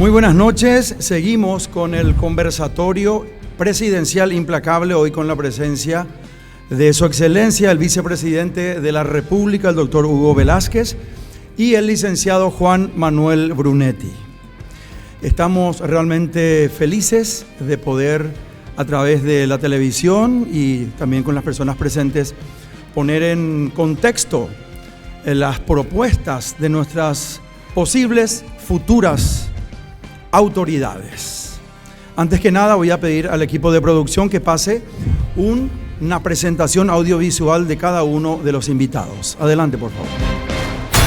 Muy buenas noches, seguimos con el conversatorio presidencial implacable, hoy con la presencia de Su Excelencia, el Vicepresidente de la República, el doctor Hugo Velázquez, y el licenciado Juan Manuel Brunetti. Estamos realmente felices de poder, a través de la televisión y también con las personas presentes, poner en contexto las propuestas de nuestras posibles futuras autoridades. Antes que nada, voy a pedir al equipo de producción que pase una presentación audiovisual de cada uno de los invitados. Adelante, por favor.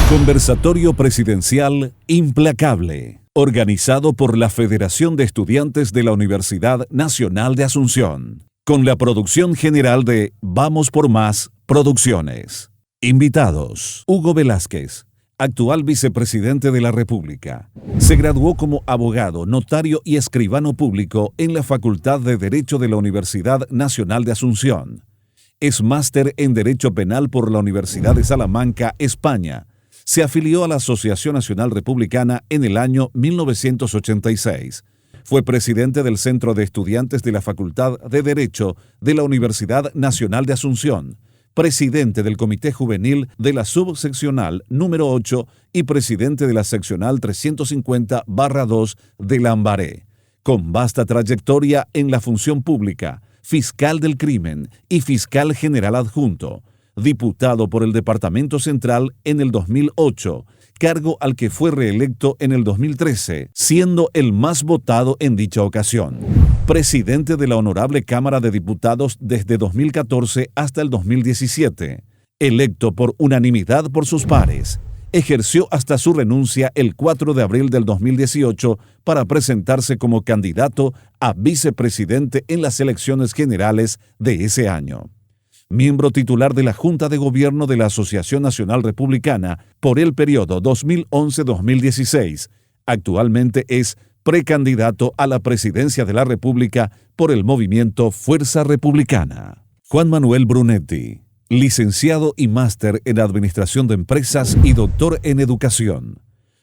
Conversatorio Presidencial Implacable, organizado por la Federación de Estudiantes de la Universidad Nacional de Asunción, con la producción general de Vamos por Más Producciones. Invitados: Hugo Velázquez, actual vicepresidente de la República. Se graduó como abogado, notario y escribano público en la Facultad de Derecho de la Universidad Nacional de Asunción. Es máster en Derecho Penal por la Universidad de Salamanca, España. Se afilió a la Asociación Nacional Republicana en el año 1986. Fue presidente del Centro de Estudiantes de la Facultad de Derecho de la Universidad Nacional de Asunción, presidente del Comité Juvenil de la Subseccional número 8 y presidente de la Seccional 350/2 de Lambaré. Con vasta trayectoria en la función pública, fiscal del crimen y fiscal general adjunto, diputado por el Departamento Central en el 2008, cargo al que fue reelecto en el 2013, siendo el más votado en dicha ocasión. Presidente de la Honorable Cámara de Diputados desde 2014 hasta el 2017, electo por unanimidad por sus pares. Ejerció hasta su renuncia el 4 de abril del 2018 para presentarse como candidato a vicepresidente en las elecciones generales de ese año. Miembro titular de la Junta de Gobierno de la Asociación Nacional Republicana por el periodo 2011-2016. Actualmente es precandidato a la presidencia de la República por el movimiento Fuerza Republicana. Juan Manuel Brunetti, licenciado y máster en Administración de Empresas y doctor en Educación.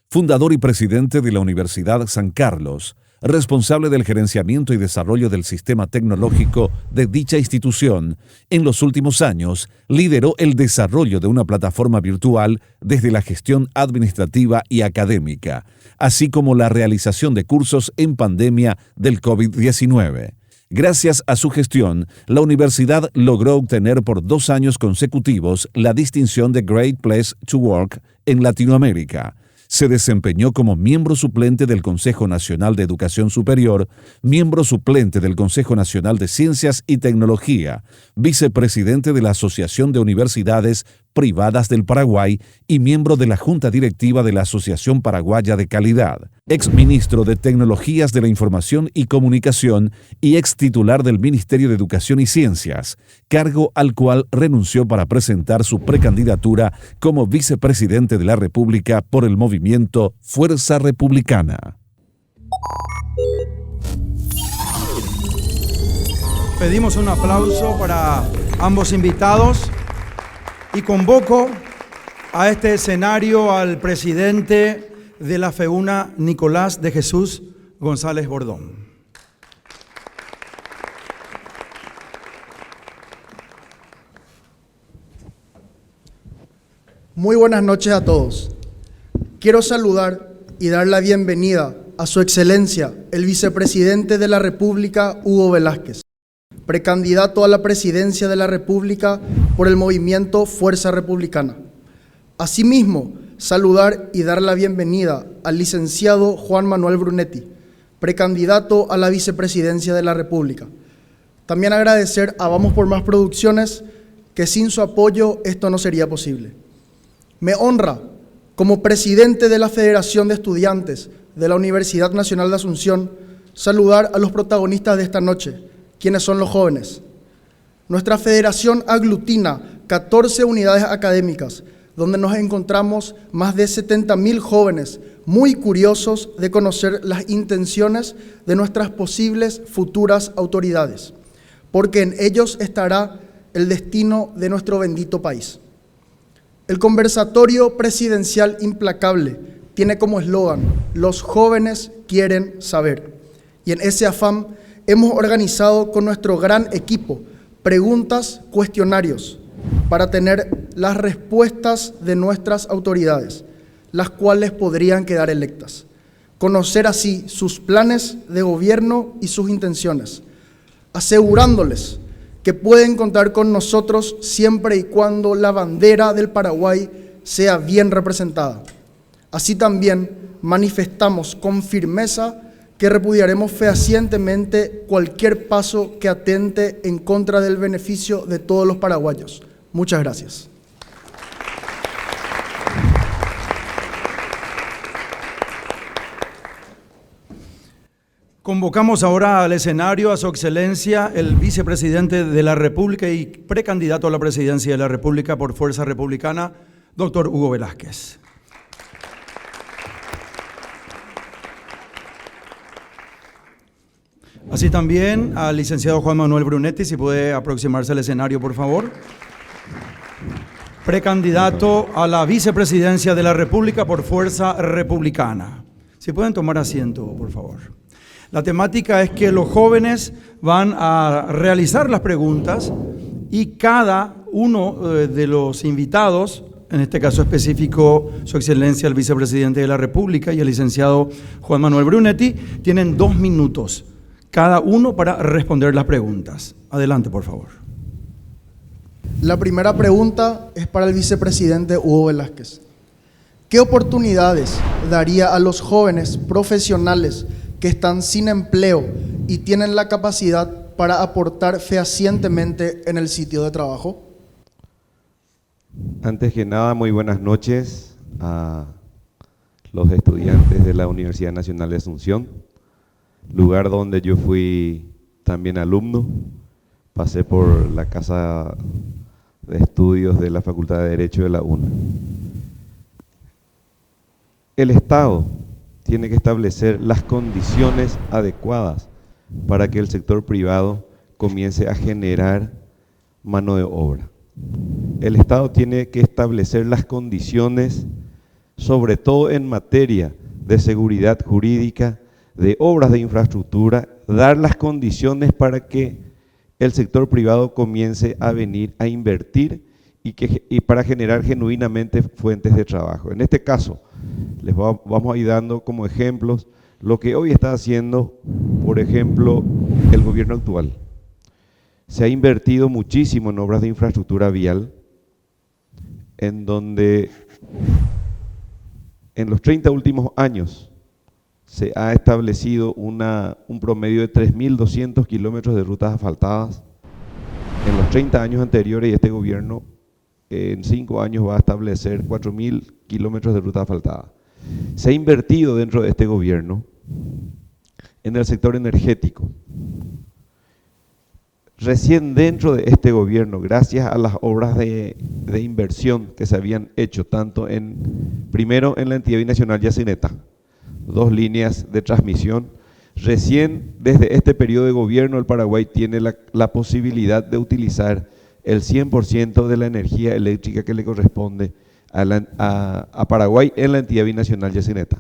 Fundador y presidente de la Universidad San Carlos, responsable del gerenciamiento y desarrollo del sistema tecnológico de dicha institución. En los últimos años, lideró el desarrollo de una plataforma virtual desde la gestión administrativa y académica, así como la realización de cursos en pandemia del COVID-19. Gracias a su gestión, la universidad logró obtener por 2 años consecutivos la distinción de Great Place to Work en Latinoamérica. Se desempeñó como miembro suplente del Consejo Nacional de Educación Superior, miembro suplente del Consejo Nacional de Ciencias y Tecnología, vicepresidente de la Asociación de Universidades Privadas del Paraguay y miembro de la Junta Directiva de la Asociación Paraguaya de Calidad, exministro de Tecnologías de la Información y Comunicación y extitular del Ministerio de Educación y Ciencias, cargo al cual renunció para presentar su precandidatura como vicepresidente de la República por el movimiento Fuerza Republicana. Pedimos un aplauso para ambos invitados y convoco a este escenario al presidente de la FEUNA, Nicolás de Jesús González Bordón. Muy buenas noches a todos. Quiero saludar y dar la bienvenida a Su Excelencia, el Vicepresidente de la República, Hugo Velázquez, precandidato a la presidencia de la República por el movimiento Fuerza Republicana. Asimismo, saludar y dar la bienvenida al licenciado Juan Manuel Brunetti, precandidato a la vicepresidencia de la República. También agradecer a Vamos por Más Producciones, que sin su apoyo esto no sería posible. Me honra, como presidente de la Federación de Estudiantes de la Universidad Nacional de Asunción, saludar a los protagonistas de esta noche, quienes son los jóvenes. Nuestra federación aglutina 14 unidades académicas, donde nos encontramos más de 70.000 jóvenes muy curiosos de conocer las intenciones de nuestras posibles futuras autoridades, porque en ellos estará el destino de nuestro bendito país. El conversatorio presidencial implacable tiene como eslogan: Los jóvenes quieren saber. Y en ese afán hemos organizado con nuestro gran equipo preguntas, cuestionarios, para tener las respuestas de nuestras autoridades, las cuales podrían quedar electas. Conocer así sus planes de gobierno y sus intenciones, asegurándoles que pueden contar con nosotros siempre y cuando la bandera del Paraguay sea bien representada. Así también manifestamos con firmeza que repudiaremos fehacientemente cualquier paso que atente en contra del beneficio de todos los paraguayos. Muchas gracias. Convocamos ahora al escenario a Su Excelencia, el Vicepresidente de la República y precandidato a la Presidencia de la República por Fuerza Republicana, doctor Hugo Velázquez. Así también al licenciado Juan Manuel Brunetti, si puede aproximarse al escenario, por favor. Precandidato a la Vicepresidencia de la República por Fuerza Republicana. Si pueden tomar asiento, por favor. La temática es que los jóvenes van a realizar las preguntas y cada uno de los invitados, en este caso específico Su Excelencia el Vicepresidente de la República y el licenciado Juan Manuel Brunetti, tienen 2 minutos cada uno para responder las preguntas. Adelante, por favor. La primera pregunta es para el Vicepresidente Hugo Velázquez. ¿Qué oportunidades daría a los jóvenes profesionales que están sin empleo y tienen la capacidad para aportar fehacientemente en el sitio de trabajo? Antes que nada, muy buenas noches a los estudiantes de la Universidad Nacional de Asunción, lugar donde yo fui también alumno. Pasé por la Casa de Estudios de la Facultad de Derecho de la UNA. El Estado tiene que establecer las condiciones adecuadas para que el sector privado comience a generar mano de obra. El Estado tiene que establecer las condiciones, sobre todo en materia de seguridad jurídica, de obras de infraestructura, dar las condiciones para que el sector privado comience a venir a invertir y para generar genuinamente fuentes de trabajo. En este caso, les vamos a ir dando como ejemplos lo que hoy está haciendo, por ejemplo, el gobierno actual. Se ha invertido muchísimo en obras de infraestructura vial, en donde en los 30 últimos años se ha establecido un promedio de 3.200 kilómetros de rutas asfaltadas. En los 30 años anteriores, y este gobierno en 5 años va a establecer 4.000 kilómetros de ruta asfaltada. Se ha invertido dentro de este gobierno en el sector energético. Recién dentro de este gobierno, gracias a las obras de inversión que se habían hecho, tanto primero en la entidad binacional Yacineta, 2 líneas de transmisión, recién desde este periodo de gobierno el Paraguay tiene la posibilidad de utilizar el 100% de la energía eléctrica que le corresponde a Paraguay en la entidad binacional Yacineta.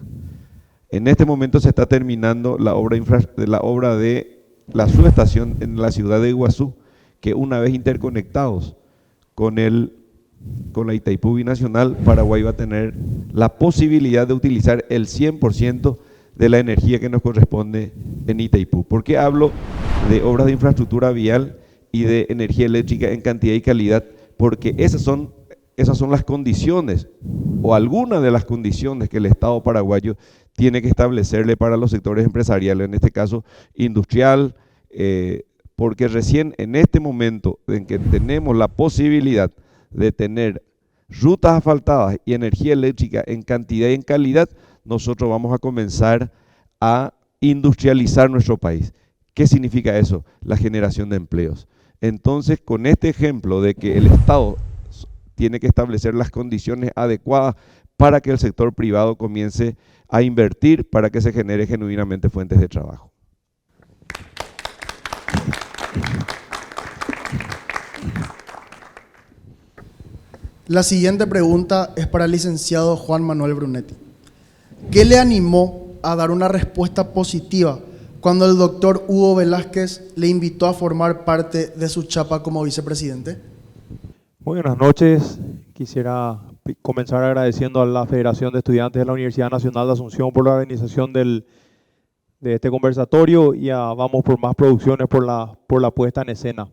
En este momento se está terminando la obra de la subestación en la ciudad de Iguazú, que una vez interconectados con la Itaipú binacional, Paraguay va a tener la posibilidad de utilizar el 100% de la energía que nos corresponde en Itaipú. ¿Por qué hablo de obras de infraestructura vial y de energía eléctrica en cantidad y calidad? Porque esas son las condiciones, o algunas de las condiciones que el Estado paraguayo tiene que establecerle para los sectores empresariales, en este caso industrial, porque recién en este momento en que tenemos la posibilidad de tener rutas asfaltadas y energía eléctrica en cantidad y en calidad, nosotros vamos a comenzar a industrializar nuestro país. ¿Qué significa eso? La generación de empleos. Entonces, con este ejemplo de que el Estado tiene que establecer las condiciones adecuadas para que el sector privado comience a invertir, para que se genere genuinamente fuentes de trabajo. La siguiente pregunta es para el licenciado Juan Manuel Brunetti. ¿Qué le animó a dar una respuesta positiva cuando el doctor Hugo Velázquez le invitó a formar parte de su chapa como vicepresidente? Buenas noches. Quisiera comenzar agradeciendo a la Federación de Estudiantes de la Universidad Nacional de Asunción por la organización de este conversatorio y a Vamos por Más Producciones por la puesta en escena.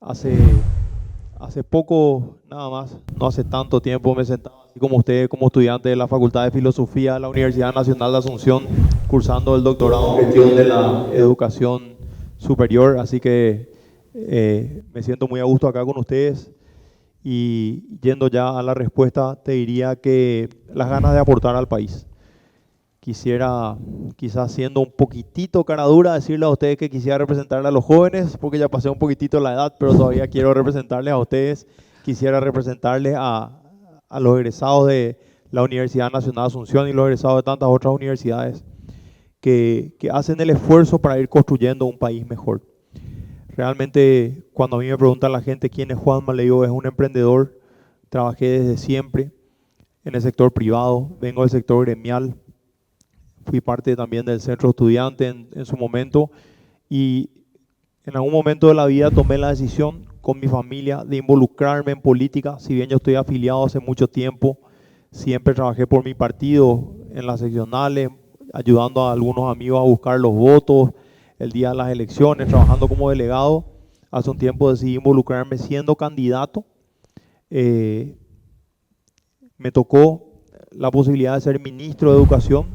Hace poco, nada más, no hace tanto tiempo, me sentaba así como ustedes, como estudiante de la Facultad de Filosofía de la Universidad Nacional de Asunción, cursando el doctorado en gestión de la educación superior, así que me siento muy a gusto acá con ustedes. Y yendo ya a la respuesta, te diría que las ganas de aportar al país. Quisiera, quizás siendo un poquitito cara dura, decirles a ustedes que quisiera representarle a los jóvenes, porque ya pasé un poquitito la edad, pero todavía quiero representarles a ustedes. Quisiera representarles a los egresados de la Universidad Nacional de Asunción y los egresados de tantas otras universidades que hacen el esfuerzo para ir construyendo un país mejor. Realmente, cuando a mí me preguntan la gente quién es Juanma, le digo, es un emprendedor. Trabajé desde siempre en el sector privado, vengo del sector gremial. Fui parte también del centro estudiante en su momento y en algún momento de la vida tomé la decisión con mi familia de involucrarme en política. Si bien yo estoy afiliado hace mucho tiempo, siempre trabajé por mi partido en las seccionales, ayudando a algunos amigos a buscar los votos el día de las elecciones, trabajando como delegado. Hace un tiempo decidí involucrarme siendo candidato. Me tocó la posibilidad de ser ministro de Educación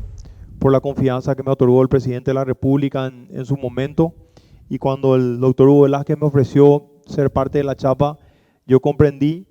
por la confianza que me otorgó el presidente de la República en su momento. Y cuando el doctor Hugo Velázquez me ofreció ser parte de la chapa, yo comprendí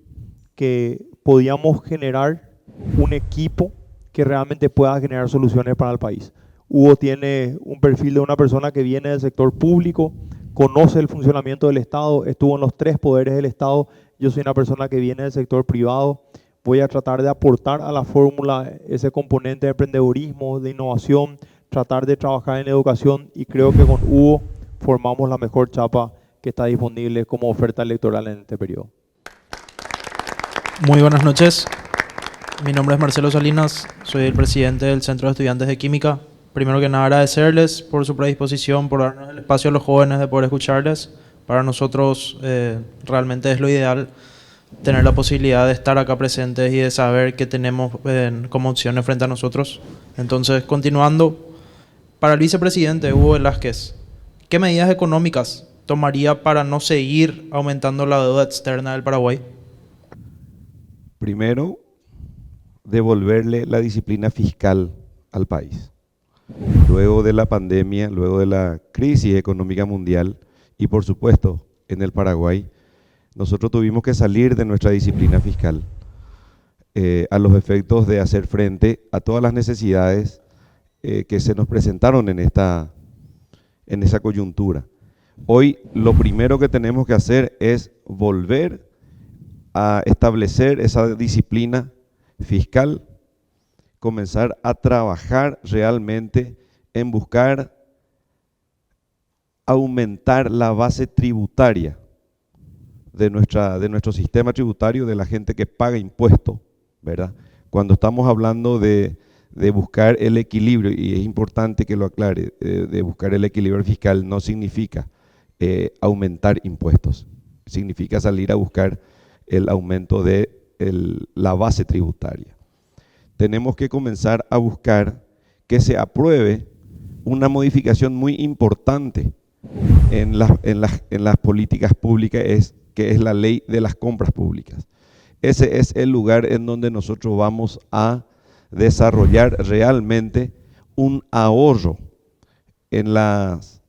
que podíamos generar un equipo que realmente pueda generar soluciones para el país. Hugo tiene un perfil de una persona que viene del sector público, conoce el funcionamiento del Estado, estuvo en los 3 poderes del Estado. Yo soy una persona que viene del sector privado. Voy a tratar de aportar a la fórmula ese componente de emprendedurismo, de innovación, tratar de trabajar en educación y creo que con Hugo formamos la mejor chapa que está disponible como oferta electoral en este periodo. Muy buenas noches. Mi nombre es Marcelo Salinas, soy el presidente del Centro de Estudiantes de Química. Primero que nada agradecerles por su predisposición, por darnos el espacio a los jóvenes de poder escucharles. Para nosotros realmente es lo ideal tener la posibilidad de estar acá presentes y de saber qué tenemos como opciones frente a nosotros. Entonces, continuando, para el vicepresidente Hugo Velázquez, ¿qué medidas económicas tomaría para no seguir aumentando la deuda externa del Paraguay? Primero, devolverle la disciplina fiscal al país. Luego de la pandemia, luego de la crisis económica mundial y por supuesto en el Paraguay, nosotros tuvimos que salir de nuestra disciplina fiscal a los efectos de hacer frente a todas las necesidades que se nos presentaron en esa coyuntura. Hoy lo primero que tenemos que hacer es volver a establecer esa disciplina fiscal, comenzar a trabajar realmente en buscar aumentar la base tributaria de nuestro sistema tributario, de la gente que paga impuestos, ¿verdad? Cuando estamos hablando de buscar el equilibrio, y es importante que lo aclare, de buscar el equilibrio fiscal no significa aumentar impuestos, significa salir a buscar el aumento de la base tributaria. Tenemos que comenzar a buscar que se apruebe una modificación muy importante en las políticas públicas, que es la ley de las compras públicas. Ese es el lugar en donde nosotros vamos a desarrollar realmente un ahorro en las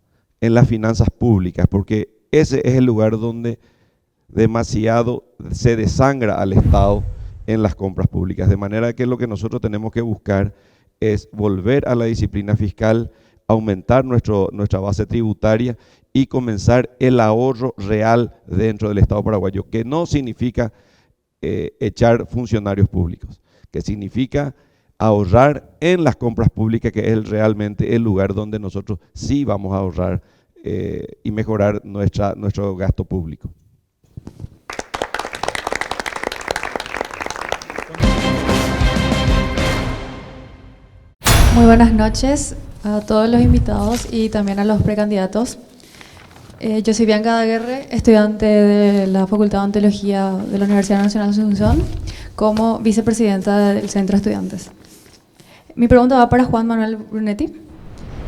finanzas públicas, porque ese es el lugar donde demasiado se desangra al Estado en las compras públicas. De manera que lo que nosotros tenemos que buscar es volver a la disciplina fiscal, aumentar nuestra base tributaria y comenzar el ahorro real dentro del Estado paraguayo, que no significa echar funcionarios públicos, que significa ahorrar en las compras públicas, que es realmente el lugar donde nosotros sí vamos a ahorrar y mejorar nuestro gasto público. Muy buenas noches a todos los invitados y también a los precandidatos. Yo soy Bianca Daguerre, estudiante de la Facultad de Ontología de la Universidad Nacional de Asunción, como vicepresidenta del Centro de Estudiantes. Mi pregunta va para Juan Manuel Brunetti.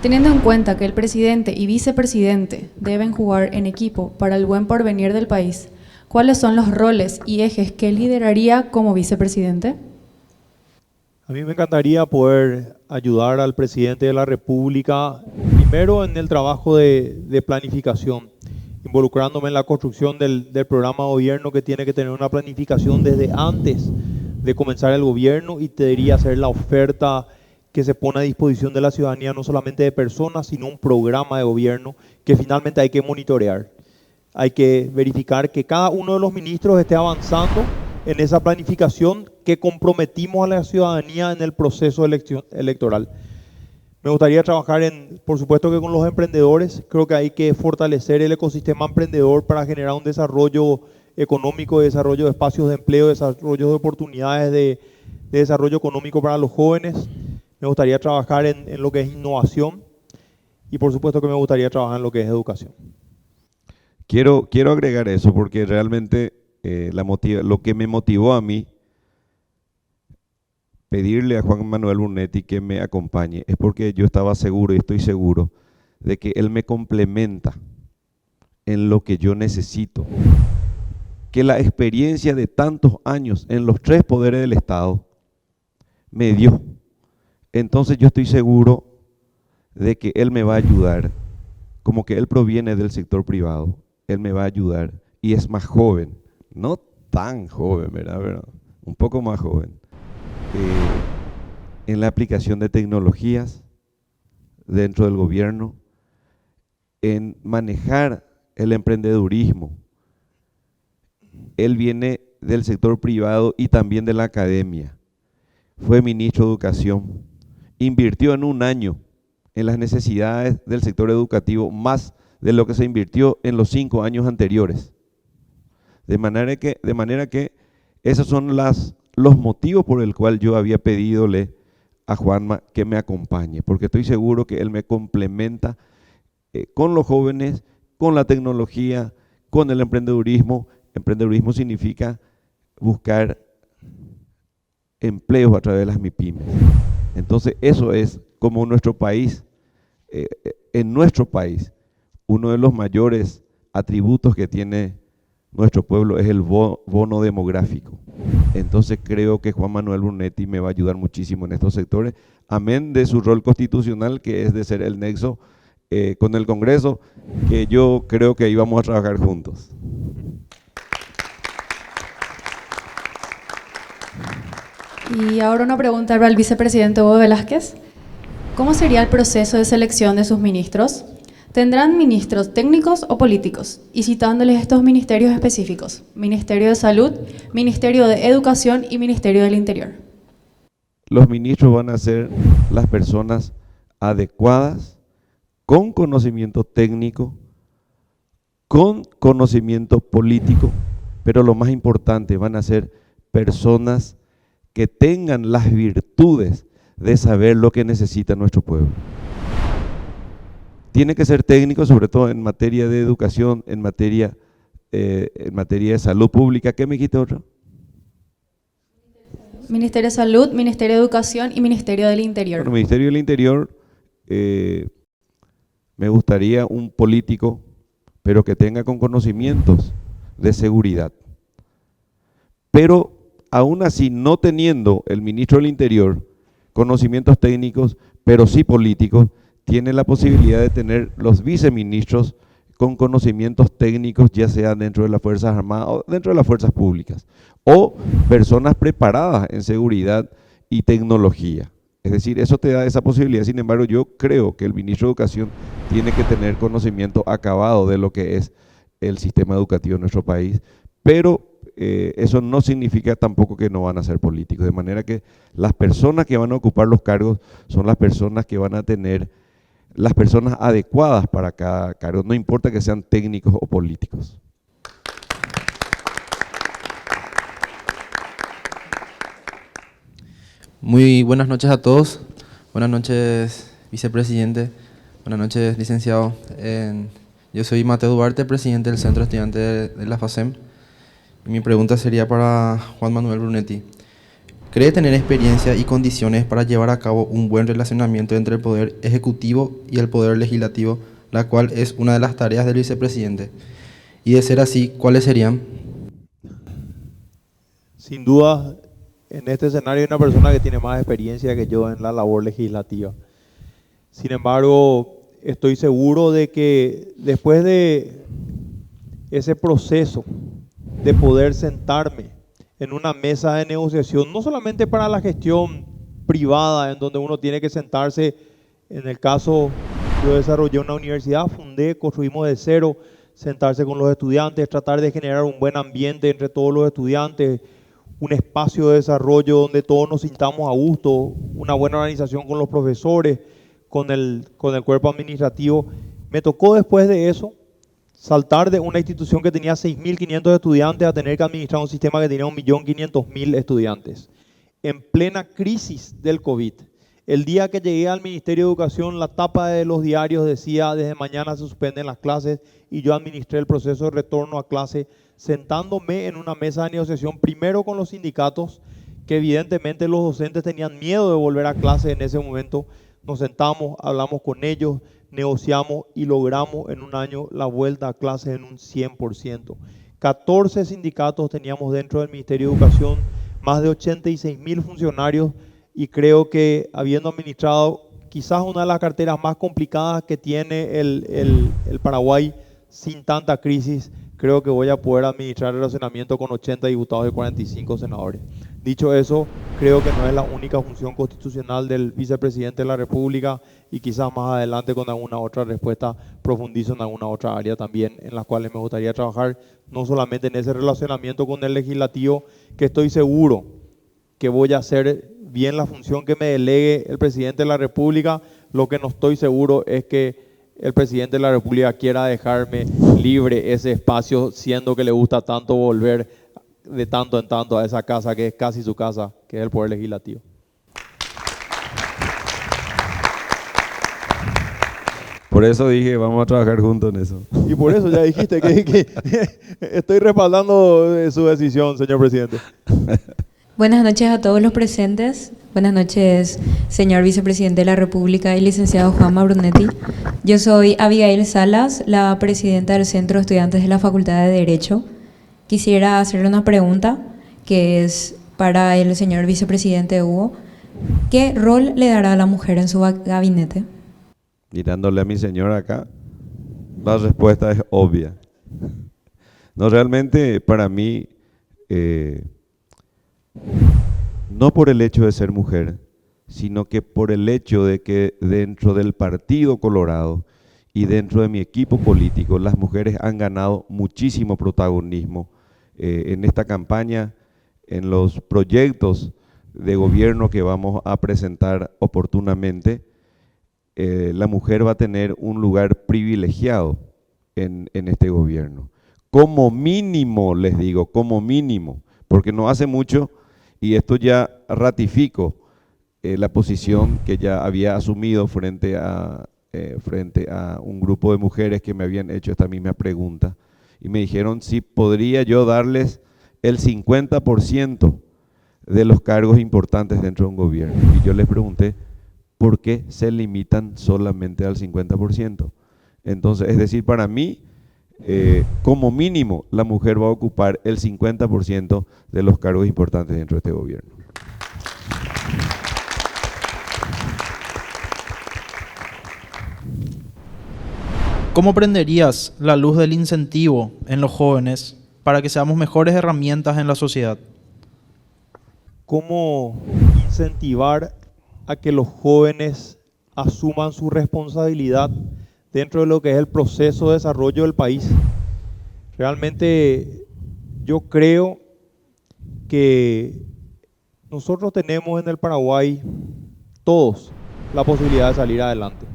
Teniendo en cuenta que el presidente y vicepresidente deben jugar en equipo para el buen porvenir del país, ¿cuáles son los roles y ejes que lideraría como vicepresidente? A mí me encantaría poder ayudar al presidente de la República, primero en el trabajo de planificación, involucrándome en la construcción del programa de gobierno, que tiene que tener una planificación desde antes de comenzar el gobierno, y debería ser la oferta que se pone a disposición de la ciudadanía, no solamente de personas, sino un programa de gobierno que finalmente hay que monitorear. Hay que verificar que cada uno de los ministros esté avanzando en esa planificación que comprometimos a la ciudadanía en el proceso electoral. Me gustaría trabajar por supuesto que con los emprendedores. Creo que hay que fortalecer el ecosistema emprendedor para generar un desarrollo económico, desarrollo de espacios de empleo, desarrollo de oportunidades de desarrollo económico para los jóvenes. Me gustaría trabajar en lo que es innovación y por supuesto que me gustaría trabajar en lo que es educación. Quiero agregar eso porque realmente lo que me motivó a mí pedirle a Juan Manuel Brunetti que me acompañe es porque yo estaba seguro y estoy seguro de que él me complementa en lo que yo necesito. Que la experiencia de tantos años en los 3 poderes del Estado me dio. Entonces yo estoy seguro de que él me va a ayudar, como que él proviene del sector privado, él me va a ayudar y es más joven, no tan joven, ¿verdad? Un poco más joven, en la aplicación de tecnologías dentro del gobierno, en manejar el emprendedurismo. Él viene del sector privado y también de la academia, fue ministro de Educación, invirtió en un año en las necesidades del sector educativo más de lo que se invirtió en los 5 años anteriores. De manera que esos son los motivos por el cual yo había pedidole a Juanma que me acompañe, porque estoy seguro que él me complementa con los jóvenes, con la tecnología, con el emprendedurismo. Emprendedurismo significa buscar empleos a través de las MIPYMES. Entonces eso es como nuestro país, en nuestro país, uno de los mayores atributos que tiene nuestro pueblo es el bono demográfico. Entonces creo que Juan Manuel Brunetti me va a ayudar muchísimo en estos sectores, amén de su rol constitucional, que es de ser el nexo con el Congreso, que yo creo que íbamos a trabajar juntos. Y ahora una pregunta para el vicepresidente Hugo Velázquez. ¿Cómo sería el proceso de selección de sus ministros? ¿Tendrán ministros técnicos o políticos? Y citándoles estos ministerios específicos: Ministerio de Salud, Ministerio de Educación y Ministerio del Interior. Los ministros van a ser las personas adecuadas, con conocimiento técnico, con conocimiento político, pero lo más importante, van a ser personas que tengan las virtudes de saber lo que necesita nuestro pueblo. Tiene que ser técnico, sobre todo en materia de educación, en materia de salud pública. ¿Qué me dijiste otro? Ministerio de Salud, Ministerio de Educación y Ministerio del Interior. Bueno, Ministerio del Interior, me gustaría un político, pero que tenga con conocimientos de seguridad. Pero aún así, no teniendo el ministro del Interior conocimientos técnicos, pero sí políticos, tiene la posibilidad de tener los viceministros con conocimientos técnicos, ya sea dentro de las Fuerzas Armadas o dentro de las fuerzas públicas, o personas preparadas en seguridad y tecnología. Es decir, eso te da esa posibilidad. Sin embargo, yo creo que el ministro de Educación tiene que tener conocimiento acabado de lo que es el sistema educativo en nuestro país, pero eso no significa tampoco que no van a ser políticos, de manera que las personas que van a ocupar los cargos son las personas que van a tener las personas adecuadas para cada cargo, no importa que sean técnicos o políticos. Muy buenas noches a todos. Buenas noches, vicepresidente. Buenas noches, licenciado. Yo soy Mateo Duarte, presidente del Centro Estudiante de la FACEM. Y mi pregunta sería para Juan Manuel Brunetti. ¿Cree tener experiencia y condiciones para llevar a cabo un buen relacionamiento entre el Poder Ejecutivo y el Poder Legislativo, la cual es una de las tareas del vicepresidente? Y de ser así, ¿cuáles serían? Sin duda, en este escenario hay una persona que tiene más experiencia que yo en la labor legislativa. Sin embargo, estoy seguro de que después de ese proceso de poder sentarme en una mesa de negociación, no solamente para la gestión privada, en donde uno tiene que sentarse, en el caso, yo desarrollé una universidad, fundé, construimos de cero, sentarse con los estudiantes, tratar de generar un buen ambiente entre todos los estudiantes, un espacio de desarrollo donde todos nos sintamos a gusto, una buena organización con los profesores, con el cuerpo administrativo. Me tocó después de eso saltar de una institución que tenía 6.500 estudiantes a tener que administrar un sistema que tenía 1.500.000 estudiantes. En plena crisis del COVID, el día que llegué al Ministerio de Educación, la tapa de los diarios decía: desde mañana se suspenden las clases, y yo administré el proceso de retorno a clase sentándome en una mesa de negociación, primero con los sindicatos, que evidentemente los docentes tenían miedo de volver a clase en ese momento. Nos sentamos, hablamos con ellos, negociamos y logramos en un año la vuelta a clases en un 100%. 14 sindicatos teníamos dentro del Ministerio de Educación, más de 86.000 funcionarios, y creo que habiendo administrado quizás una de las carteras más complicadas que tiene el Paraguay sin tanta crisis, creo que voy a poder administrar el relacionamiento con 80 diputados y 45 senadores. Dicho eso, creo que no es la única función constitucional del vicepresidente de la República, y quizás más adelante con alguna otra respuesta profundizo en alguna otra área también en las cuales me gustaría trabajar, no solamente en ese relacionamiento con el legislativo, que estoy seguro que voy a hacer bien la función que me delegue el presidente de la República. Lo que no estoy seguro es que el presidente de la República quiera dejarme libre ese espacio, siendo que le gusta tanto volver de tanto en tanto a esa casa que es casi su casa, que es el Poder Legislativo. Por eso dije, vamos a trabajar juntos en eso. Y por eso ya dijiste que estoy respaldando su decisión, señor presidente. Buenas noches a todos los presentes. Buenas noches, señor vicepresidente de la República y licenciado Juanma Brunetti. Yo soy Abigail Salas, la presidenta del Centro de Estudiantes de la Facultad de Derecho. Quisiera hacerle una pregunta que es para el señor vicepresidente Hugo. ¿Qué rol le dará a la mujer en su gabinete? Mirándole a mi señora acá, la respuesta es obvia. No, realmente para mí, no por el hecho de ser mujer, sino que por el hecho de que dentro del Partido Colorado y dentro de mi equipo político, las mujeres han ganado muchísimo protagonismo en esta campaña, en los proyectos de gobierno que vamos a presentar oportunamente. La mujer va a tener un lugar privilegiado en este gobierno. Como mínimo, les digo, como mínimo, porque no hace mucho, y esto ya ratifico la posición que ya había asumido frente a un grupo de mujeres que me habían hecho esta misma pregunta, y me dijeron si podría yo darles el 50% de los cargos importantes dentro de un gobierno. Y yo les pregunté, ¿por qué se limitan solamente al 50%? Entonces, es decir, para mí, como mínimo, la mujer va a ocupar el 50% de los cargos importantes dentro de este gobierno. ¿Cómo prenderías la luz del incentivo en los jóvenes para que seamos mejores herramientas en la sociedad? ¿Cómo incentivar a que los jóvenes asuman su responsabilidad dentro de lo que es el proceso de desarrollo del país? Realmente yo creo que nosotros tenemos en el Paraguay todos la posibilidad de salir adelante.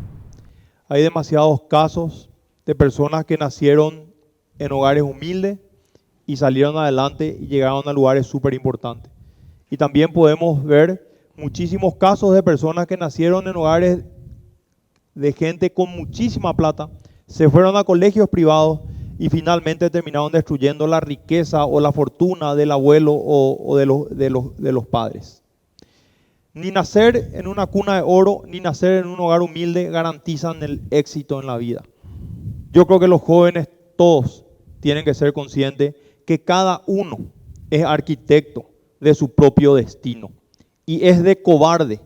Hay demasiados casos de personas que nacieron en hogares humildes y salieron adelante y llegaron a lugares súper importantes. Y también podemos ver muchísimos casos de personas que nacieron en hogares de gente con muchísima plata, se fueron a colegios privados y finalmente terminaron destruyendo la riqueza o la fortuna del abuelo o de los padres. Ni nacer en una cuna de oro, ni nacer en un hogar humilde garantizan el éxito en la vida. Yo creo que los jóvenes todos tienen que ser conscientes que cada uno es arquitecto de su propio destino. Y es de cobarde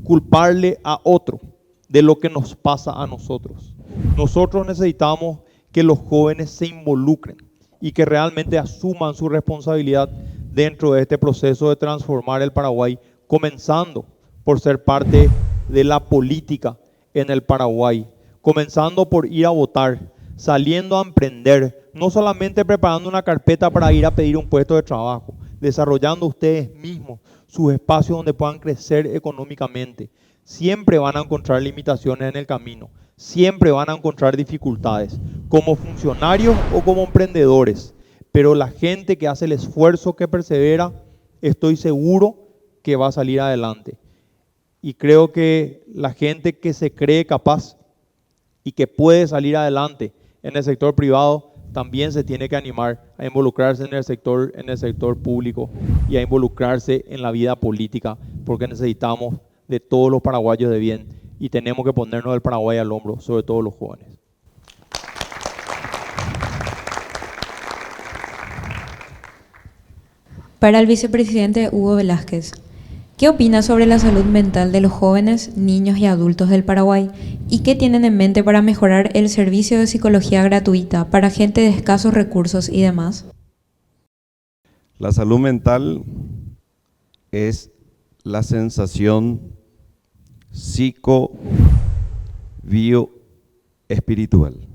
culparle a otro de lo que nos pasa a nosotros. Nosotros necesitamos que los jóvenes se involucren y que realmente asuman su responsabilidad dentro de este proceso de transformar el Paraguay, comenzando por ser parte de la política en el Paraguay, comenzando por ir a votar, saliendo a emprender, no solamente preparando una carpeta para ir a pedir un puesto de trabajo, desarrollando ustedes mismos sus espacios donde puedan crecer económicamente. Siempre van a encontrar limitaciones en el camino, siempre van a encontrar dificultades, como funcionarios o como emprendedores, pero la gente que hace el esfuerzo, que persevera, estoy seguro que va a salir adelante. Y creo que la gente que se cree capaz y que puede salir adelante en el sector privado también se tiene que animar a involucrarse en el sector público y a involucrarse en la vida política, porque necesitamos de todos los paraguayos de bien y tenemos que ponernos el Paraguay al hombro, sobre todo los jóvenes. Para el vicepresidente Hugo Velázquez, ¿qué opina sobre la salud mental de los jóvenes, niños y adultos del Paraguay? ¿Y qué tienen en mente para mejorar el servicio de psicología gratuita para gente de escasos recursos y demás? La salud mental es la sensación psico-bio-espiritual.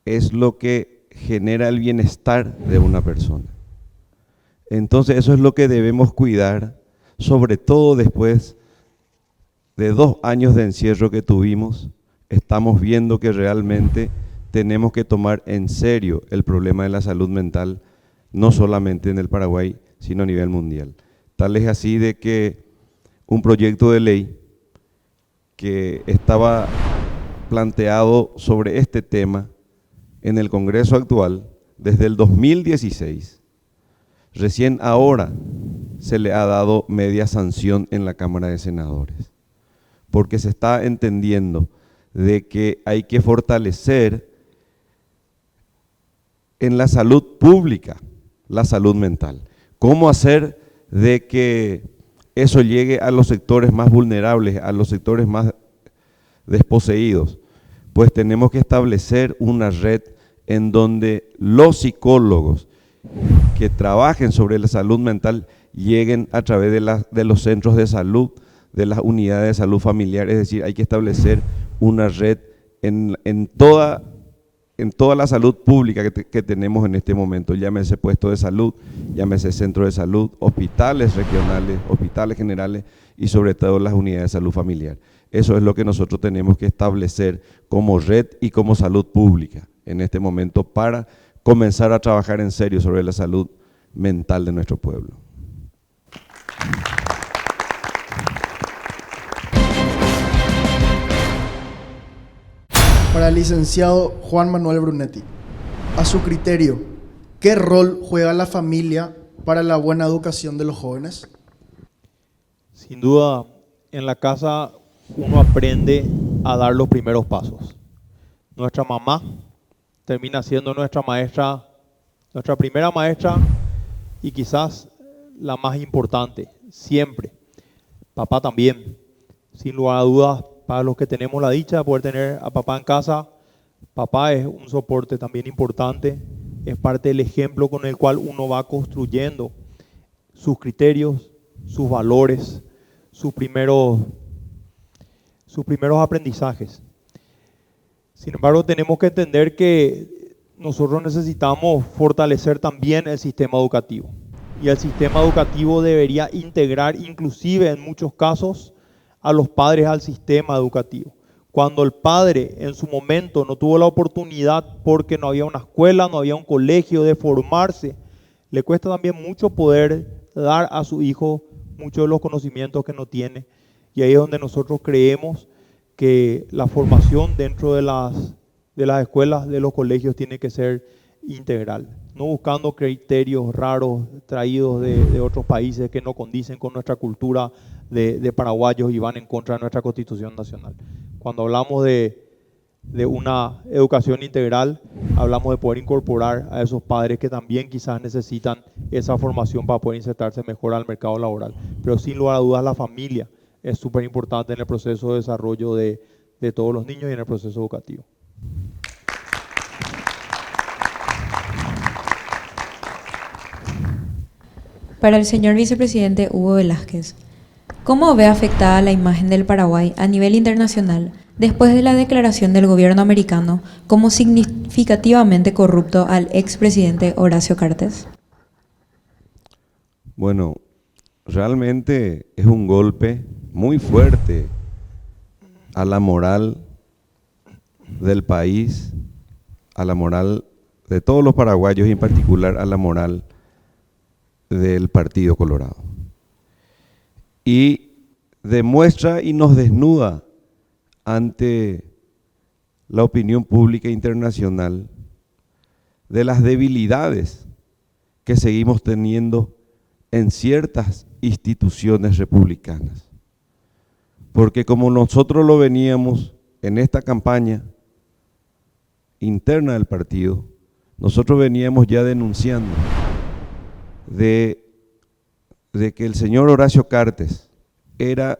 Es lo que genera el bienestar de una persona. Entonces eso es lo que debemos cuidar, sobre todo después de 2 años de encierro que tuvimos. Estamos viendo que realmente tenemos que tomar en serio el problema de la salud mental, no solamente en el Paraguay, sino a nivel mundial. Tal es así de que un proyecto de ley que estaba planteado sobre este tema en el Congreso actual desde el 2016, recién ahora se le ha dado media sanción en la Cámara de Senadores, porque se está entendiendo de que hay que fortalecer en la salud pública la salud mental. ¿Cómo hacer de que eso llegue a los sectores más vulnerables, a los sectores más desposeídos? Pues tenemos que establecer una red en donde los psicólogos que trabajen sobre la salud mental lleguen a través de los centros de salud, de las unidades de salud familiar. Es decir, hay que establecer una red en toda la salud pública que tenemos en este momento, llámese puesto de salud, llámese centro de salud, hospitales regionales, hospitales generales y sobre todo las unidades de salud familiar. Eso es lo que nosotros tenemos que establecer como red y como salud pública en este momento para comenzar a trabajar en serio sobre la salud mental de nuestro pueblo. Para el licenciado Juan Manuel Brunetti, a su criterio, ¿qué rol juega la familia para la buena educación de los jóvenes? Sin duda, en la casa uno aprende a dar los primeros pasos. Nuestra mamá termina siendo nuestra maestra, nuestra primera maestra y quizás la más importante, siempre. Papá también, sin lugar a dudas, para los que tenemos la dicha de poder tener a papá en casa, papá es un soporte también importante, es parte del ejemplo con el cual uno va construyendo sus criterios, sus valores, sus primeros aprendizajes. Sin embargo, tenemos que entender que nosotros necesitamos fortalecer también el sistema educativo. Y el sistema educativo debería integrar, inclusive en muchos casos, a los padres al sistema educativo. Cuando el padre en su momento no tuvo la oportunidad porque no había una escuela, no había un colegio de formarse, le cuesta también mucho poder dar a su hijo muchos de los conocimientos que no tiene. Y ahí es donde nosotros creemos que la formación dentro de las escuelas, de los colegios, tiene que ser integral, no buscando criterios raros traídos de otros países que no condicen con nuestra cultura de paraguayos y van en contra de nuestra Constitución Nacional. Cuando hablamos de una educación integral, hablamos de poder incorporar a esos padres que también quizás necesitan esa formación para poder insertarse mejor al mercado laboral. Pero sin lugar a dudas la familia es súper importante en el proceso de desarrollo de todos los niños y en el proceso educativo. Para el señor vicepresidente Hugo Velázquez, ¿cómo ve afectada la imagen del Paraguay a nivel internacional después de la declaración del gobierno americano como significativamente corrupto al expresidente Horacio Cartes? Bueno, realmente es un golpe muy fuerte a la moral del país, a la moral de todos los paraguayos y en particular a la moral del Partido Colorado. Y demuestra y nos desnuda ante la opinión pública internacional de las debilidades que seguimos teniendo en ciertas instituciones republicanas. Porque como nosotros lo veníamos en esta campaña interna del partido, nosotros veníamos ya denunciando de que el señor Horacio Cartes era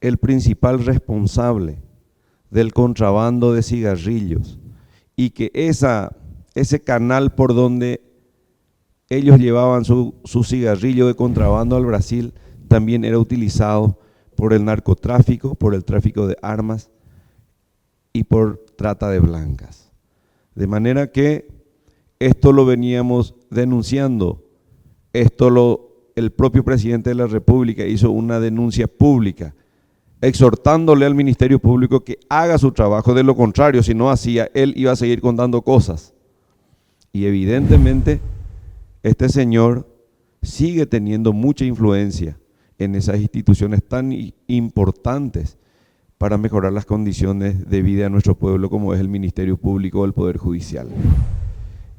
el principal responsable del contrabando de cigarrillos y que ese canal por donde ellos llevaban su cigarrillo de contrabando al Brasil también era utilizado por el narcotráfico, por el tráfico de armas y por trata de blancas. De manera que esto lo veníamos denunciando. El propio presidente de la República hizo una denuncia pública, exhortándole al Ministerio Público que haga su trabajo. De lo contrario, si no hacía, él iba a seguir contando cosas. Y evidentemente, este señor sigue teniendo mucha influencia en esas instituciones tan importantes para mejorar las condiciones de vida de nuestro pueblo, como es el Ministerio Público o el Poder Judicial.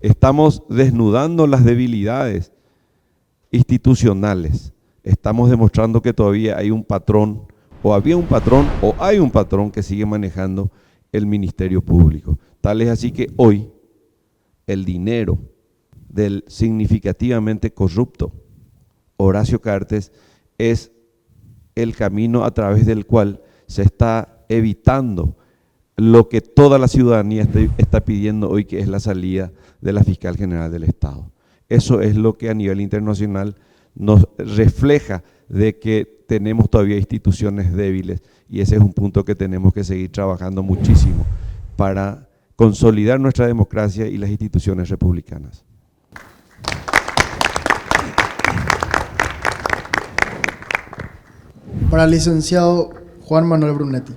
Estamos desnudando las debilidades institucionales. Estamos demostrando que todavía hay un patrón, o había un patrón, o hay un patrón que sigue manejando el Ministerio Público. Tal es así que hoy el dinero del significativamente corrupto Horacio Cartes es el camino a través del cual se está evitando lo que toda la ciudadanía está pidiendo hoy, que es la salida de la Fiscal General del Estado. Eso es lo que a nivel internacional nos refleja de que tenemos todavía instituciones débiles, y ese es un punto que tenemos que seguir trabajando muchísimo para consolidar nuestra democracia y las instituciones republicanas. Para el licenciado Juan Manuel Brunetti,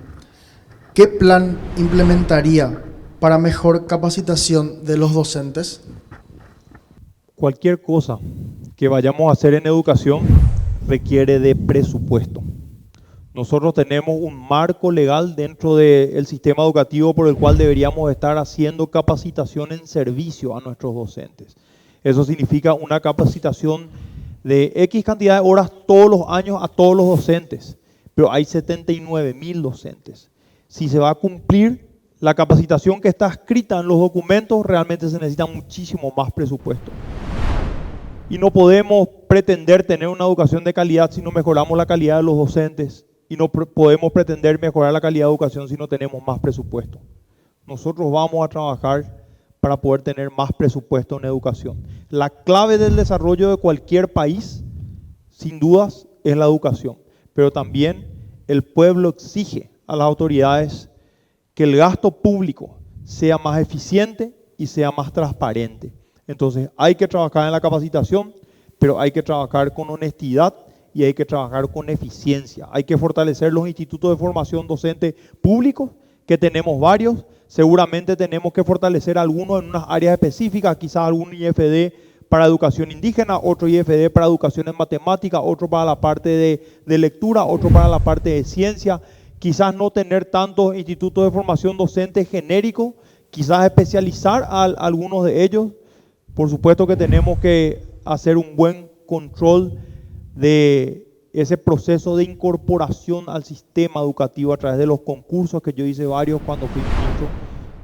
¿qué plan implementaría para mejor capacitación de los docentes? Cualquier cosa que vayamos a hacer en educación requiere de presupuesto. Nosotros tenemos un marco legal dentro del sistema educativo por el cual deberíamos estar haciendo capacitación en servicio a nuestros docentes. Eso significa una capacitación de X cantidad de horas todos los años a todos los docentes, pero hay 79.000 docentes. Si se va a cumplir la capacitación que está escrita en los documentos, realmente se necesita muchísimo más presupuesto. Y no podemos pretender tener una educación de calidad si no mejoramos la calidad de los docentes, y no podemos pretender mejorar la calidad de educación si no tenemos más presupuesto. Nosotros vamos a trabajar para poder tener más presupuesto en educación. La clave del desarrollo de cualquier país, sin dudas, es la educación, pero también el pueblo exige a las autoridades que el gasto público sea más eficiente y sea más transparente. Entonces hay que trabajar en la capacitación, pero hay que trabajar con honestidad y hay que trabajar con eficiencia. Hay que fortalecer los institutos de formación docente públicos, que tenemos varios. Seguramente tenemos que fortalecer algunos en unas áreas específicas, quizás algún IFD para educación indígena, otro IFD para educación en matemática, otro para la parte de lectura, otro para la parte de ciencia. Quizás no tener tantos institutos de formación docente genéricos, quizás especializar a algunos de ellos. Por supuesto que tenemos que hacer un buen control de ese proceso de incorporación al sistema educativo a través de los concursos, que yo hice varios cuando fui ministro,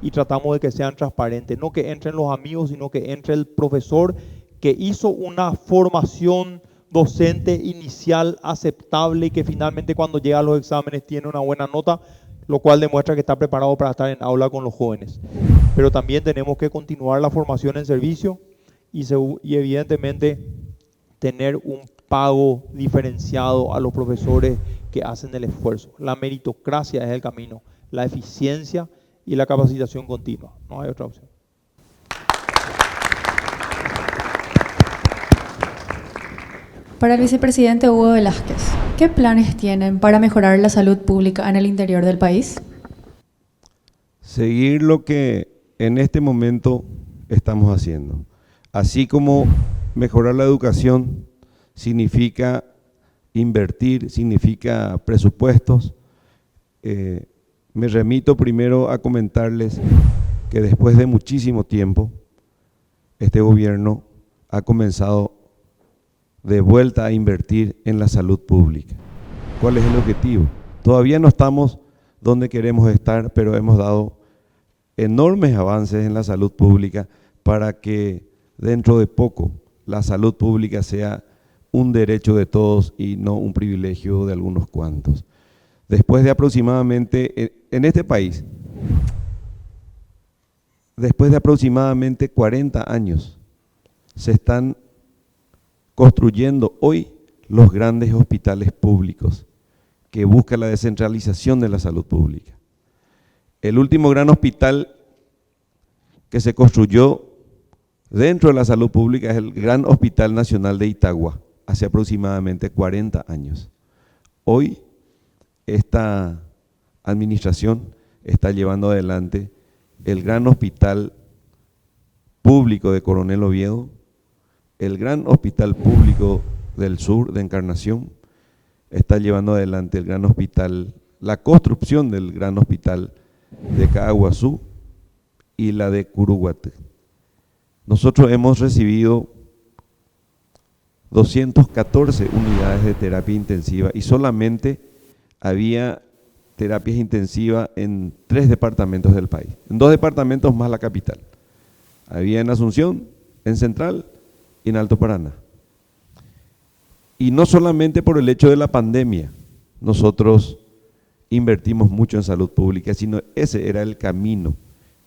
y tratamos de que sean transparentes, no que entren los amigos, sino que entre el profesor que hizo una formación docente inicial aceptable y que finalmente cuando llega a los exámenes tiene una buena nota, lo cual demuestra que está preparado para estar en aula con los jóvenes. Pero también tenemos que continuar la formación en servicio y evidentemente tener un pago diferenciado a los profesores que hacen el esfuerzo. La meritocracia es el camino, la eficiencia y la capacitación continua. No hay otra opción. Para el vicepresidente Hugo Velázquez, ¿qué planes tienen para mejorar la salud pública en el interior del país? Seguir lo que en este momento estamos haciendo. Así como mejorar la educación significa invertir, significa presupuestos, me remito primero a comentarles que después de muchísimo tiempo, este gobierno ha comenzado de vuelta a invertir en la salud pública. ¿Cuál es el objetivo? Todavía no estamos donde queremos estar, pero hemos dado enormes avances en la salud pública para que dentro de poco la salud pública sea un derecho de todos y no un privilegio de algunos cuantos. Después de aproximadamente, en este país, después de aproximadamente 40 años, se están construyendo hoy los grandes hospitales públicos que buscan la descentralización de la salud pública. El último gran hospital que se construyó dentro de la salud pública es el Gran Hospital Nacional de Itagua, hace aproximadamente 40 años. Hoy esta administración está llevando adelante el Gran Hospital Público de Coronel Oviedo, el Gran Hospital Público del Sur de Encarnación, está llevando adelante el Gran Hospital, la construcción del Gran Hospital de Caaguazú y la de Curuguaté. Nosotros hemos recibido 214 unidades de terapia intensiva y solamente había terapias intensivas en 3 departamentos del país, en 2 departamentos más la capital. Había en Asunción, en Central y en Alto Paraná. Y no solamente por el hecho de la pandemia, nosotros invertimos mucho en salud pública, sino ese era el camino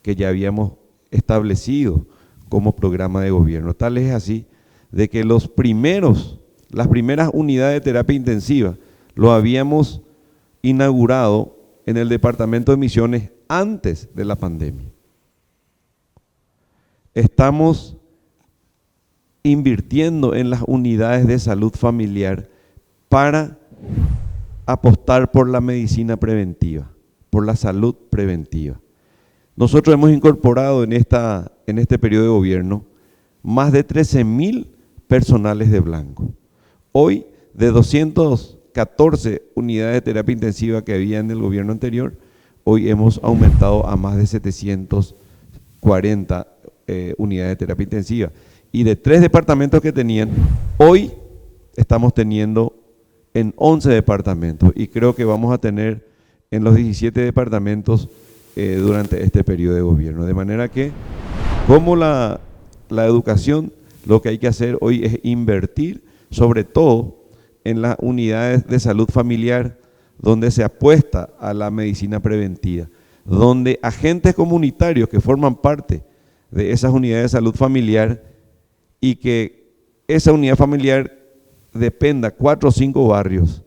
que ya habíamos establecido como programa de gobierno. Tal es así de que las primeras unidades de terapia intensiva lo habíamos inaugurado en el departamento de Misiones antes de la pandemia. Estamos invirtiendo en las unidades de salud familiar para apostar por la medicina preventiva, por la salud preventiva. Nosotros hemos incorporado en este periodo de gobierno más de 13.000 personales de blanco. Hoy, de 214 unidades de terapia intensiva que había en el gobierno anterior, hoy hemos aumentado a más de 740 unidades de terapia intensiva. Y de 3 departamentos que tenían, hoy estamos teniendo en 11 departamentos y creo que vamos a tener en los 17 departamentos durante este periodo de gobierno. De manera que, como la educación, lo que hay que hacer hoy es invertir, sobre todo en las unidades de salud familiar, donde se apuesta a la medicina preventiva, donde agentes comunitarios que forman parte de esas unidades de salud familiar y que esa unidad familiar dependa 4 o 5 barrios,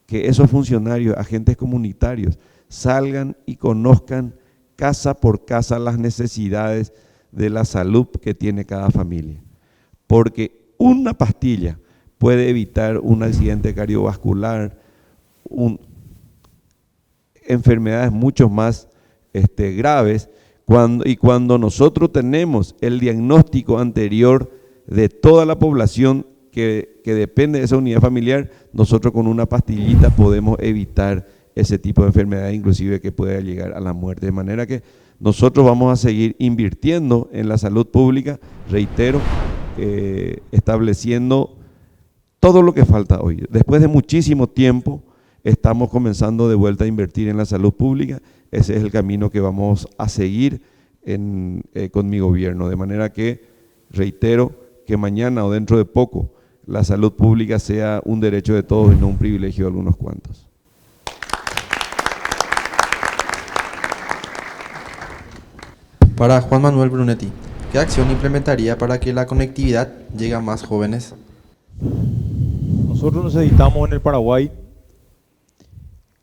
que esos funcionarios, agentes comunitarios, salgan y conozcan casa por casa las necesidades de la salud que tiene cada familia. Porque una pastilla puede evitar un accidente cardiovascular, enfermedades mucho más graves, cuando nosotros tenemos el diagnóstico anterior de toda la población que depende de esa unidad familiar, nosotros con una pastillita podemos evitar ese tipo de enfermedad, inclusive que pueda llegar a la muerte. De manera que nosotros vamos a seguir invirtiendo en la salud pública, reitero, estableciendo todo lo que falta hoy. Después de muchísimo tiempo, estamos comenzando de vuelta a invertir en la salud pública. Ese es el camino que vamos a seguir con mi gobierno. De manera que, reitero, que mañana o dentro de poco, la salud pública sea un derecho de todos y no un privilegio de algunos cuantos. Para Juan Manuel Brunetti, ¿qué acción implementaría para que la conectividad llegue a más jóvenes? Nosotros necesitamos en el Paraguay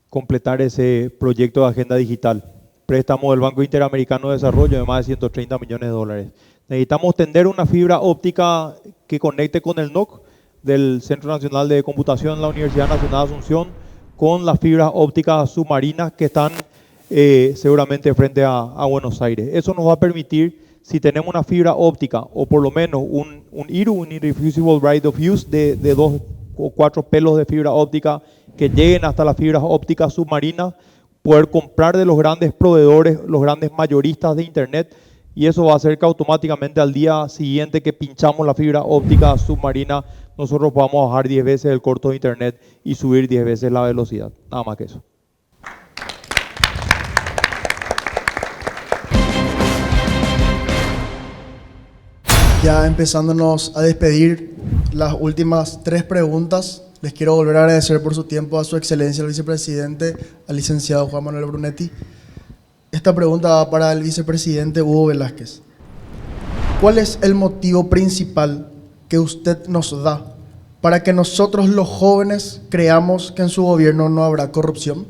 completar ese proyecto de agenda digital. Préstamo del Banco Interamericano de Desarrollo de más de 130 millones de dólares. Necesitamos tender una fibra óptica que conecte con el NOC del Centro Nacional de Computación de la Universidad Nacional de Asunción con las fibras ópticas submarinas que están seguramente frente a Buenos Aires. Eso nos va a permitir, si tenemos una fibra óptica o por lo menos un IRU, un Irrefusible Right of Use de 2 o 4 pelos de fibra óptica que lleguen hasta las fibras ópticas submarinas, poder comprar de los grandes proveedores, los grandes mayoristas de internet, y eso va a hacer que automáticamente al día siguiente que pinchamos la fibra óptica submarina, nosotros podamos bajar 10 veces el corto de internet y subir 10 veces la velocidad. Nada más que eso. Ya empezándonos a despedir, las últimas 3 preguntas. Les quiero volver a agradecer por su tiempo a su excelencia el vicepresidente, al licenciado Juan Manuel Brunetti. Esta pregunta va para el vicepresidente Hugo Velázquez. ¿Cuál es el motivo principal que usted nos da para que nosotros los jóvenes creamos que en su gobierno no habrá corrupción?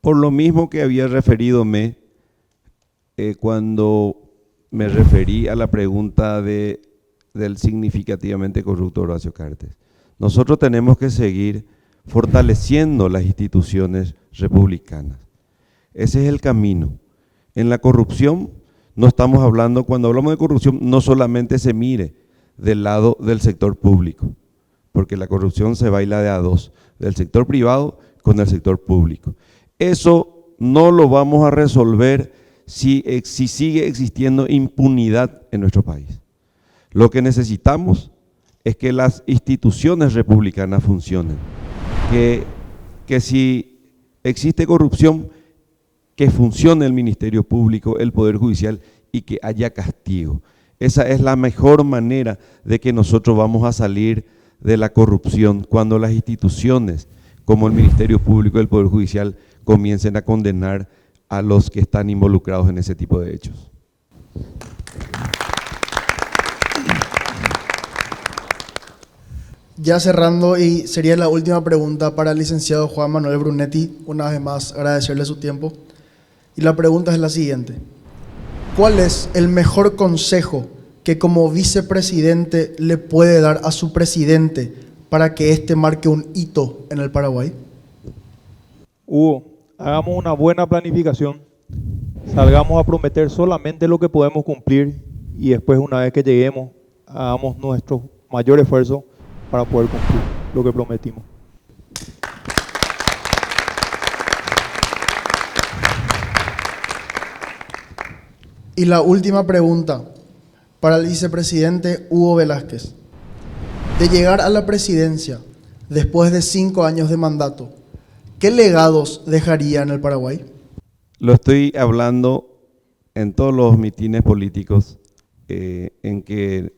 Por lo mismo que había referidome cuando me referí a la pregunta del significativamente corrupto Horacio Cartes. Nosotros tenemos que seguir fortaleciendo las instituciones republicanas. Ese es el camino. En la corrupción no estamos hablando, cuando hablamos de corrupción, no solamente se mire del lado del sector público, porque la corrupción se baila de a dos, del sector privado con el sector público. Eso no lo vamos a resolver si sigue existiendo impunidad en nuestro país. Lo que necesitamos es que las instituciones republicanas funcionen, que si existe corrupción, que funcione el Ministerio Público, el Poder Judicial y que haya castigo. Esa es la mejor manera de que nosotros vamos a salir de la corrupción, cuando las instituciones como el Ministerio Público y el Poder Judicial comiencen a condenar a los que están involucrados en ese tipo de hechos. Ya cerrando, y sería la última pregunta para el licenciado Juan Manuel Brunetti, una vez más agradecerle su tiempo. Y la pregunta es la siguiente: ¿cuál es el mejor consejo que como vicepresidente le puede dar a su presidente para que éste marque un hito en el Paraguay? Hugo, hagamos una buena planificación, salgamos a prometer solamente lo que podemos cumplir y después, una vez que lleguemos, hagamos nuestro mayor esfuerzo para poder cumplir lo que prometimos. Y la última pregunta para el vicepresidente Hugo Velázquez. De llegar a la presidencia después de 5 años de mandato, ¿qué legados dejaría en el Paraguay? Lo estoy hablando en todos los mitines políticos en que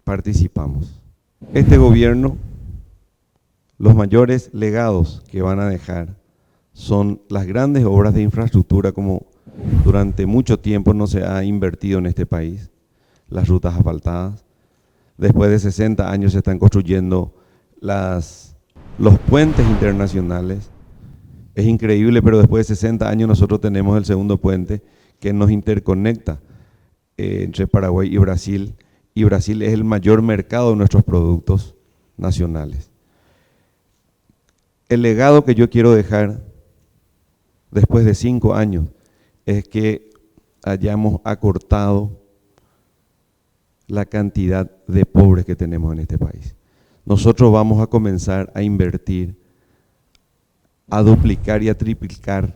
participamos. Este gobierno, los mayores legados que van a dejar son las grandes obras de infraestructura, como durante mucho tiempo no se ha invertido en este país, las rutas asfaltadas. Después de 60 años se están construyendo los puentes internacionales. Es increíble, pero después de 60 años nosotros tenemos el segundo puente que nos interconecta entre Paraguay y Brasil es el mayor mercado de nuestros productos nacionales. El legado que yo quiero dejar después de 5 años es que hayamos acortado la cantidad de pobres que tenemos en este país. Nosotros vamos a comenzar a invertir, a duplicar y a triplicar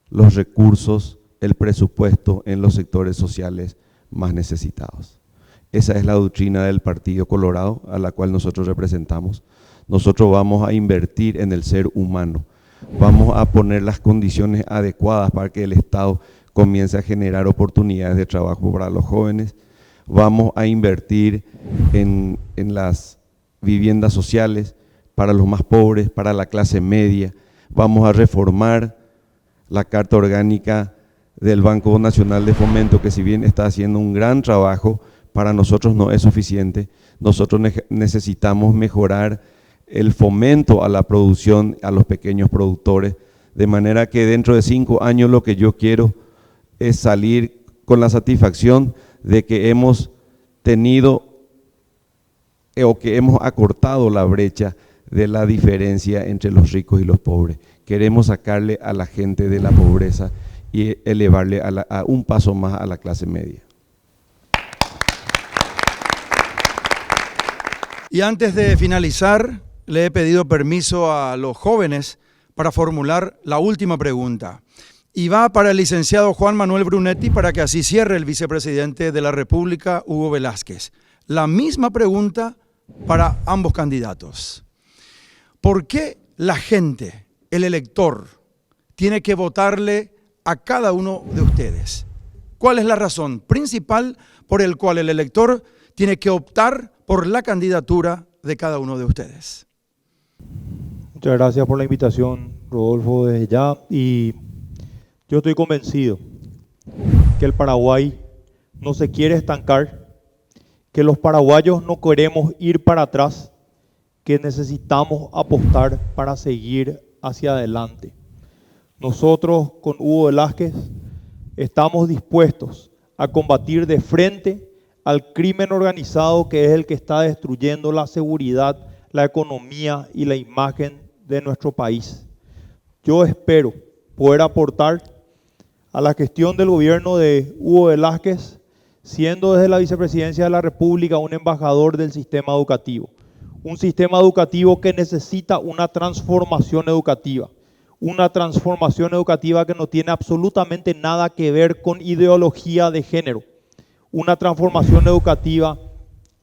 los recursos, el presupuesto en los sectores sociales más necesitados. Esa es la doctrina del Partido Colorado, a la cual nosotros representamos. Nosotros vamos a invertir en el ser humano, vamos a poner las condiciones adecuadas para que el Estado comience a generar oportunidades de trabajo para los jóvenes, vamos a invertir en las viviendas sociales para los más pobres, para la clase media, vamos a reformar la Carta Orgánica del Banco Nacional de Fomento, que si bien está haciendo un gran trabajo, para nosotros no es suficiente. Nosotros necesitamos mejorar el fomento a la producción, a los pequeños productores, de manera que dentro de 5 años lo que yo quiero es salir con la satisfacción de que hemos tenido o que hemos acortado la brecha de la diferencia entre los ricos y los pobres. Queremos sacarle a la gente de la pobreza y elevarle a un paso más a la clase media. Y antes de finalizar, le he pedido permiso a los jóvenes para formular la última pregunta. Y va para el licenciado Juan Manuel Brunetti para que así cierre el vicepresidente de la República, Hugo Velázquez. La misma pregunta para ambos candidatos. ¿Por qué la gente, el elector, tiene que votarle a cada uno de ustedes? ¿Cuál es la razón principal por el cual el elector tiene que optar por la candidatura de cada uno de ustedes? Muchas gracias por la invitación, Rodolfo, desde ya. Y yo estoy convencido que el Paraguay no se quiere estancar, que los paraguayos no queremos ir para atrás, que necesitamos apostar para seguir hacia adelante. Nosotros con Hugo Velázquez estamos dispuestos a combatir de frente al crimen organizado, que es el que está destruyendo la seguridad, la economía y la imagen de nuestro país. Yo espero poder aportar a la gestión del gobierno de Hugo Velázquez, siendo desde la vicepresidencia de la República un embajador del sistema educativo. Un sistema educativo que necesita una transformación educativa que no tiene absolutamente nada que ver con ideología de género. Una transformación educativa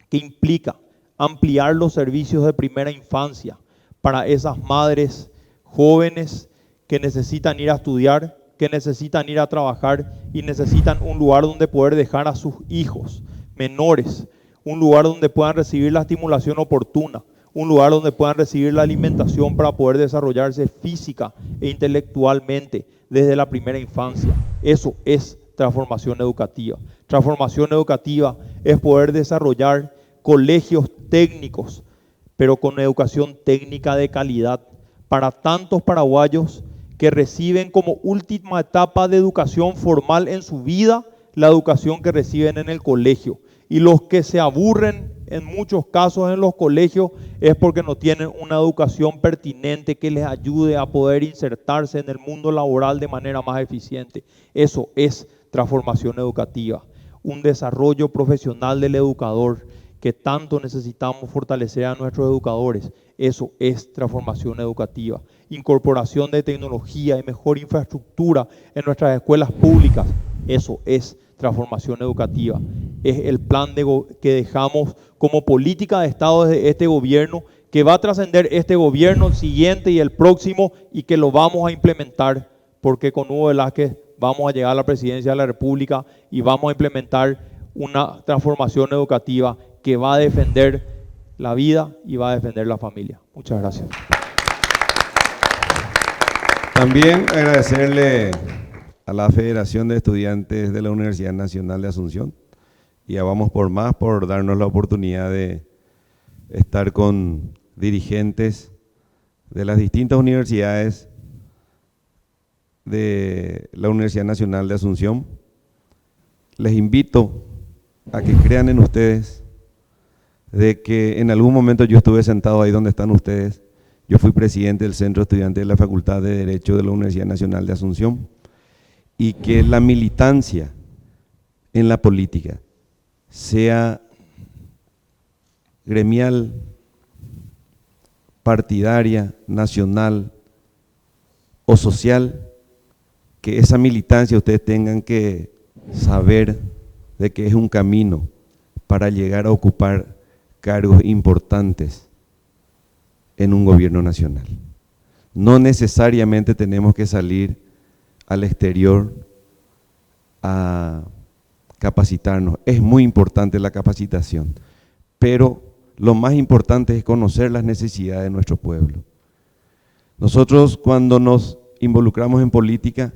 que implica ampliar los servicios de primera infancia para esas madres jóvenes que necesitan ir a estudiar, que necesitan ir a trabajar y necesitan un lugar donde poder dejar a sus hijos menores, un lugar donde puedan recibir la estimulación oportuna, un lugar donde puedan recibir la alimentación para poder desarrollarse física e intelectualmente desde la primera infancia. Eso es transformación educativa. Transformación educativa es poder desarrollar colegios técnicos, pero con educación técnica de calidad para tantos paraguayos que reciben como última etapa de educación formal en su vida la educación que reciben en el colegio. Y los que se aburren en muchos casos en los colegios es porque no tienen una educación pertinente que les ayude a poder insertarse en el mundo laboral de manera más eficiente. Eso es transformación educativa, un desarrollo profesional del educador que tanto necesitamos fortalecer a nuestros educadores. Eso es transformación educativa. Incorporación de tecnología y mejor infraestructura en nuestras escuelas públicas. Eso es transformación educativa. Es el plan que dejamos como política de Estado desde este gobierno, que va a trascender este gobierno, el siguiente y el próximo, y que lo vamos a implementar, porque con Hugo Velázquez vamos a llegar a la presidencia de la República y vamos a implementar una transformación educativa que va a defender la vida y va a defender la familia. Muchas gracias. También agradecerle a la Federación de Estudiantes de la Universidad Nacional de Asunción y a Vamos por Más por darnos la oportunidad de estar con dirigentes de las distintas universidades de la Universidad Nacional de Asunción. Les invito a que crean en ustedes, de que en algún momento yo estuve sentado ahí donde están ustedes. Yo fui presidente del Centro Estudiante de la Facultad de Derecho de la Universidad Nacional de Asunción, y que la militancia en la política sea gremial, partidaria, nacional o social, que esa militancia ustedes tengan que saber de que es un camino para llegar a ocupar cargos importantes en un gobierno nacional. No necesariamente tenemos que salir al exterior a capacitarnos. Es muy importante la capacitación, pero lo más importante es conocer las necesidades de nuestro pueblo. Nosotros, cuando nos involucramos en política,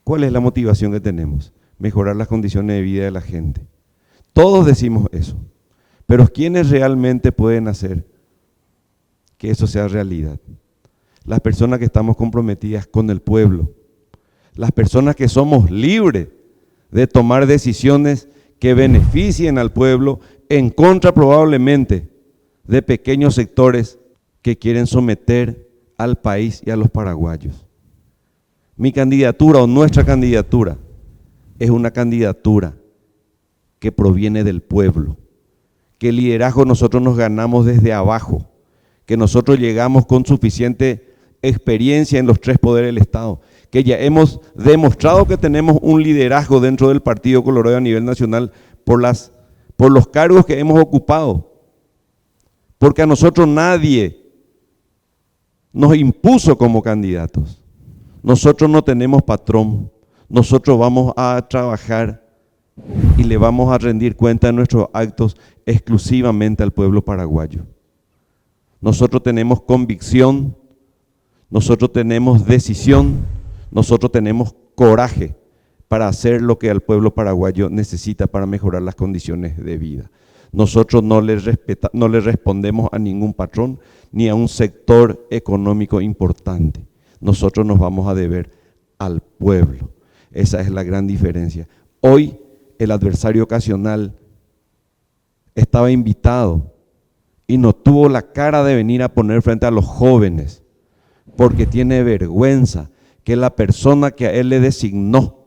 ¿cuál es la motivación que tenemos? Mejorar las condiciones de vida de la gente. Todos decimos eso, pero ¿quiénes realmente pueden hacer que eso sea realidad? Las personas que estamos comprometidas con el pueblo, las personas que somos libres de tomar decisiones que beneficien al pueblo en contra probablemente de pequeños sectores que quieren someter al país y a los paraguayos. Mi candidatura o nuestra candidatura es una candidatura que proviene del pueblo, que el liderazgo nosotros nos ganamos desde abajo, que nosotros llegamos con suficiente experiencia en los tres poderes del Estado, que ya hemos demostrado que tenemos un liderazgo dentro del Partido Colorado a nivel nacional por los cargos que hemos ocupado, porque a nosotros nadie nos impuso como candidatos. Nosotros no tenemos patrón, nosotros vamos a trabajar y le vamos a rendir cuenta de nuestros actos exclusivamente al pueblo paraguayo. Nosotros tenemos convicción, nosotros tenemos decisión, nosotros tenemos coraje para hacer lo que el pueblo paraguayo necesita para mejorar las condiciones de vida. Nosotros no le respondemos a ningún patrón ni a un sector económico importante. Nosotros nos vamos a deber al pueblo. Esa es la gran diferencia. Hoy el adversario ocasional estaba invitado y no tuvo la cara de venir a poner frente a los jóvenes porque tiene vergüenza que la persona que a él le designó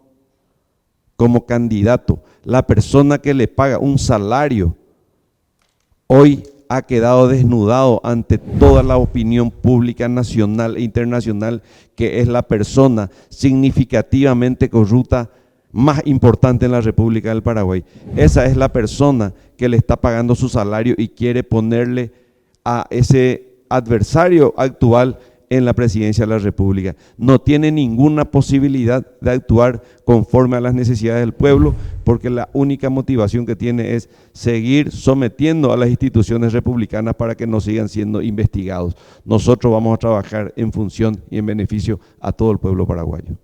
como candidato, la persona que le paga un salario, hoy ha quedado desnudado ante toda la opinión pública nacional e internacional, que es la persona significativamente corrupta más importante en la República del Paraguay. Esa es la persona que le está pagando su salario y quiere ponerle a ese adversario actual en la presidencia de la República. No tiene ninguna posibilidad de actuar conforme a las necesidades del pueblo, porque la única motivación que tiene es seguir sometiendo a las instituciones republicanas para que no sigan siendo investigados. Nosotros vamos a trabajar en función y en beneficio a todo el pueblo paraguayo.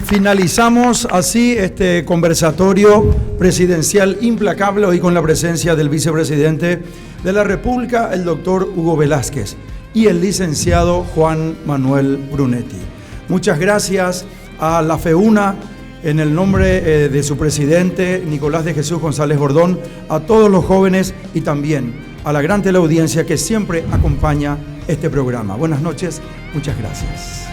Finalizamos así este conversatorio presidencial implacable, hoy con la presencia del vicepresidente de la República, el doctor Hugo Velázquez, y el licenciado Juan Manuel Brunetti. Muchas gracias a la FEUNA, en el nombre de su presidente, Nicolás de Jesús González Bordón, a todos los jóvenes y también a la gran teleaudiencia que siempre acompaña este programa. Buenas noches, muchas gracias.